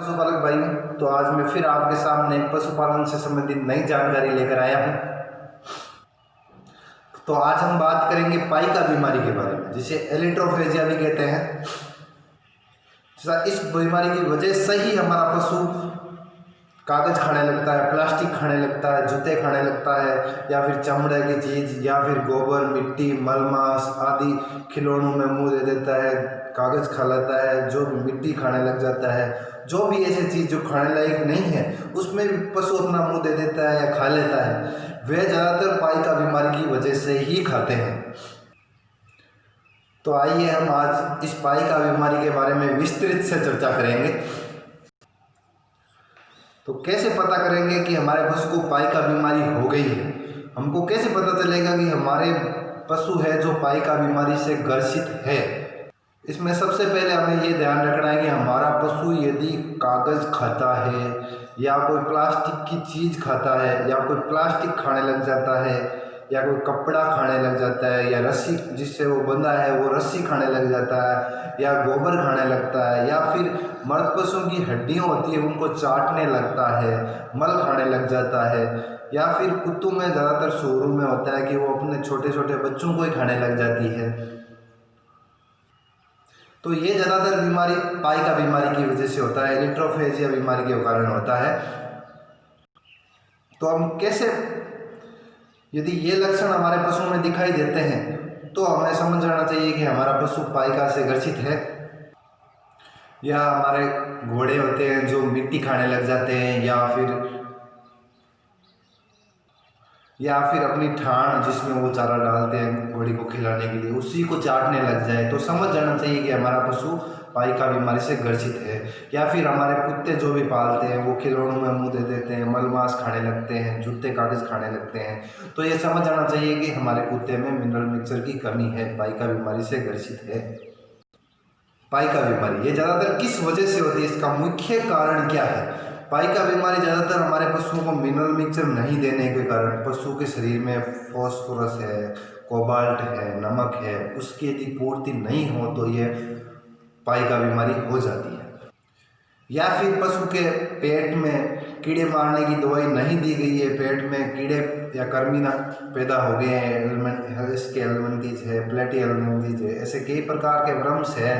पशुपालक भाइयों। तो आज मैं फिर आपके सामने पशुपालन से संबंधित नई जानकारी लेकर आया हूँ। तो आज हम बात करेंगे पाइका बीमारी के बारे में, जिसे एलिट्रोफेजिया भी कहते हैं। इस बीमारी की वजह से ही हमारा पशु कागज खाने लगता है, प्लास्टिक खाने लगता है, जूते खाने लगता है, या फिर चमड़े की चीज़, या फिर गोबर, मिट्टी, मलमास आदि खिलौनों में मुंह दे देता है, कागज खा लेता है, जो मिट्टी खाने लग जाता है। जो भी ऐसी चीज़ जो खाने लायक नहीं है उसमें भी पशु अपना मुंह दे देता है या खा लेता है। वे ज़्यादातर पाइका बीमारी की वजह से ही खाते हैं। तो आइए हम आज इस पाइका बीमारी के बारे में विस्तृत से चर्चा करेंगे। तो कैसे पता करेंगे कि हमारे पशु को पाइका बीमारी हो गई है? हमको कैसे पता चलेगा कि हमारे पशु है जो पाइका बीमारी से ग्रसित है? इसमें सबसे पहले हमें ये ध्यान रखना है कि हमारा पशु यदि कागज़ खाता है, या कोई प्लास्टिक की चीज़ खाता है, या कोई प्लास्टिक खाने लग जाता है, या कोई कपड़ा खाने लग जाता है, या रस्सी जिससे वो बंधा है वो रस्सी खाने लग जाता है, या गोबर खाने लगता है, या फिर मर्द पशुओं की हड्डियाँ होती है उनको चाटने लगता है, मल खाने लग जाता है, या फिर कुत्तों में ज़्यादातर शोरों में होता है कि वो अपने छोटे छोटे बच्चों को ही खाने लग जाती है। तो ये ज़्यादातर बीमारी पाइका बीमारी की वजह से होता है, एलिट्रोफेजिया बीमारी के कारण होता है। तो हम कैसे, यदि ये लक्षण हमारे पशु में दिखाई देते हैं तो हमें समझ जाना चाहिए कि हमारा पशु पाइका से ग्रसित है। या हमारे घोड़े होते हैं जो मिट्टी खाने लग जाते हैं, या फिर अपनी ठाण जिसमें वो चारा डालते हैं घोड़ी को खिलाने के लिए, उसी को चाटने लग जाए, तो समझ जाना चाहिए कि हमारा पशु पाइका बीमारी से ग्रसित है। या फिर हमारे कुत्ते जो भी पालते हैं वो खिलौनों में मुंह दे देते हैं, मलमास खाने लगते हैं, जूते कागज खाने लगते हैं, तो ये समझ जाना चाहिए कि हमारे कुत्ते में मिनरल मिक्सचर की कमी है, पाइका बीमारी से ग्रसित है। पाइका बीमारी ये ज़्यादातर किस वजह से होती है, इसका मुख्य कारण क्या है? पाइका बीमारी ज़्यादातर हमारे पशुओं को मिनरल मिक्सचर नहीं देने के कारण, पशु के शरीर में फॉस्फोरस है, कोबाल्ट है, नमक है, उसकी यदि पूर्ति नहीं हो तो ये पाइका बीमारी हो जाती है। या फिर पशु के पेट में कीड़े मारने की दवाई नहीं दी गई है, पेट में कीड़े या कृमि पैदा हो गए हैं, इसके एल्मंथीज है, प्लेटी एल्मंथीज है, ऐसे कई प्रकार के वर्म्स है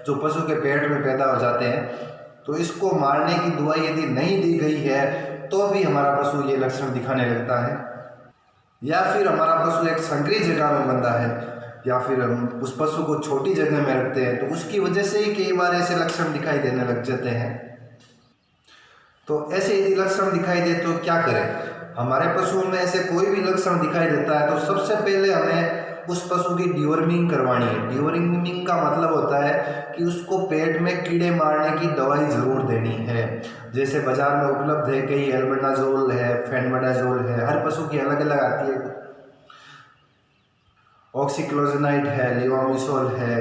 जो पशु के पेट में पैदा हो जाते हैं। तो इसको मारने की दवाई यदि नहीं दी गई है तो भी हमारा पशु ये लक्षण दिखाने लगता है। या फिर हमारा पशु एक संकरी जगह में बंधा है, या फिर हम उस पशु को छोटी जगह में रखते हैं, तो उसकी वजह से ही कई बार ऐसे लक्षण दिखाई देने लग जाते हैं। तो ऐसे यदि लक्षण दिखाई दे तो क्या करें? हमारे पशुओं में ऐसे कोई भी लक्षण दिखाई देता है तो सबसे पहले हमें उस पशु की डिवॉर्मिंग करवानी है। डिवॉर्मिंग का मतलब होता है कि उसको पेट में कीड़े मारने की दवाई ज़रूर देनी है। जैसे बाज़ार में उपलब्ध है, कई एल्बेंडाजोल है, फेनबेडाजोल है, हर पशु की अलग अलग आती है, ऑक्सीक्लोजेनाइड है, लिवामिसोल है,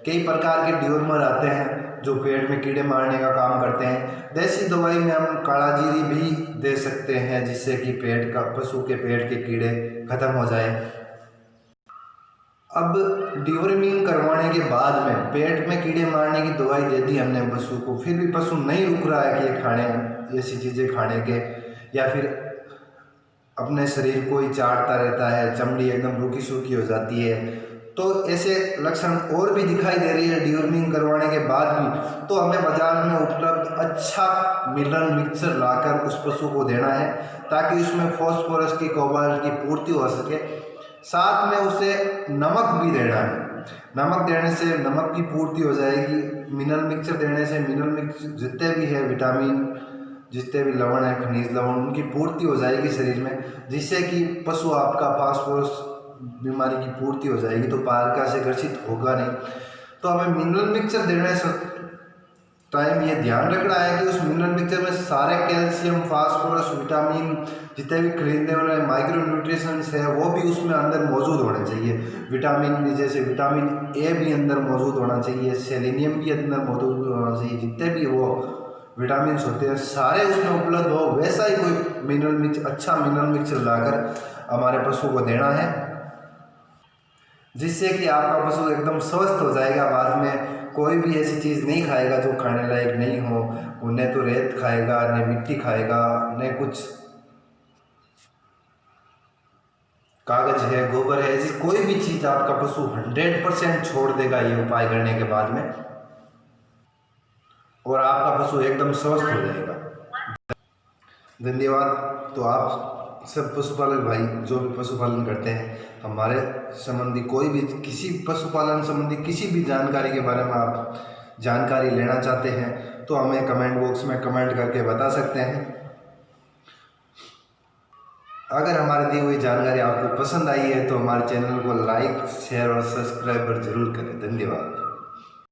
कई प्रकार के डिवॉर्मर आते हैं जो पेट में कीड़े मारने का काम करते हैं। देसी दवाई में हम काला जीरी भी दे सकते हैं जिससे कि पशु के पेट के कीड़े खत्म हो जाए। अब डिवॉर्मिंग करवाने के बाद में पेट में कीड़े मारने की दवाई दे दी हमने पशु को, फिर भी पशु नहीं रुक रहा है कि ये खाने ऐसी चीज़ें खाने के, या फिर अपने शरीर को ही चाटता रहता है, चमड़ी एकदम रूखी सूखी हो जाती है, तो ऐसे लक्षण और भी दिखाई दे रही है डिवॉर्मिंग करवाने के बाद भी, तो हमें बाजार में उपलब्ध अच्छा मिनरल मिक्सचर लाकर उस पशु को देना है ताकि उसमें फॉस्फोरस की, कोबाल्ट की पूर्ति हो सके। साथ में उसे नमक भी देना है। नमक देने से नमक की पूर्ति हो जाएगी। मिनरल मिक्सचर देने से मिनरल मिक्सचर जितने भी है विटामिन, जितने भी लवण है, खनिज लवण, उनकी पूर्ति हो जाएगी शरीर में, जिससे कि पशु आपका फास्फोरस बीमारी की पूर्ति हो जाएगी, तो पाइका से ग्रसित होगा नहीं। तो हमें मिनरल मिक्सचर देने से टाइम ये ध्यान रखना है कि उस मिनरल मिक्सचर में सारे कैल्शियम, फास्फोरस, विटामिन, जितने भी खरीदने वाले माइक्रो न्यूट्रिशंस है वो भी उसमें अंदर मौजूद होने चाहिए। विटामिन भी, जैसे विटामिन ए भी अंदर मौजूद होना चाहिए, सेलेनियम भी अंदर मौजूद होना चाहिए, जितने भी वो विटामिन होते हैं सारे उसमें उपलब्ध हो, वैसा ही कोई अच्छा मिनरल मिक्सचर लाकर हमारे पशु को देना है, जिससे कि आपका पशु एकदम स्वस्थ हो जाएगा। बाद में कोई भी ऐसी चीज़ नहीं खाएगा जो खाने लायक नहीं हो। उन्हें तो रेत खाएगा, न मिट्टी खाएगा, न कुछ कागज है, गोबर है, ऐसी कोई भी चीज़ आपका पशु 100% छोड़ देगा ये उपाय करने के बाद में, और आपका पशु एकदम स्वस्थ हो जाएगा। धन्यवाद। तो आप सब पशुपालक भाई जो भी पशुपालन करते हैं, हमारे संबंधी कोई भी किसी पशुपालन संबंधी किसी भी जानकारी के बारे में आप जानकारी लेना चाहते हैं तो हमें कमेंट बॉक्स में कमेंट करके बता सकते हैं। अगर हमारी दी हुई जानकारी आपको पसंद आई है तो हमारे चैनल को लाइक, शेयर और सब्सक्राइब जरूर करें। धन्यवाद।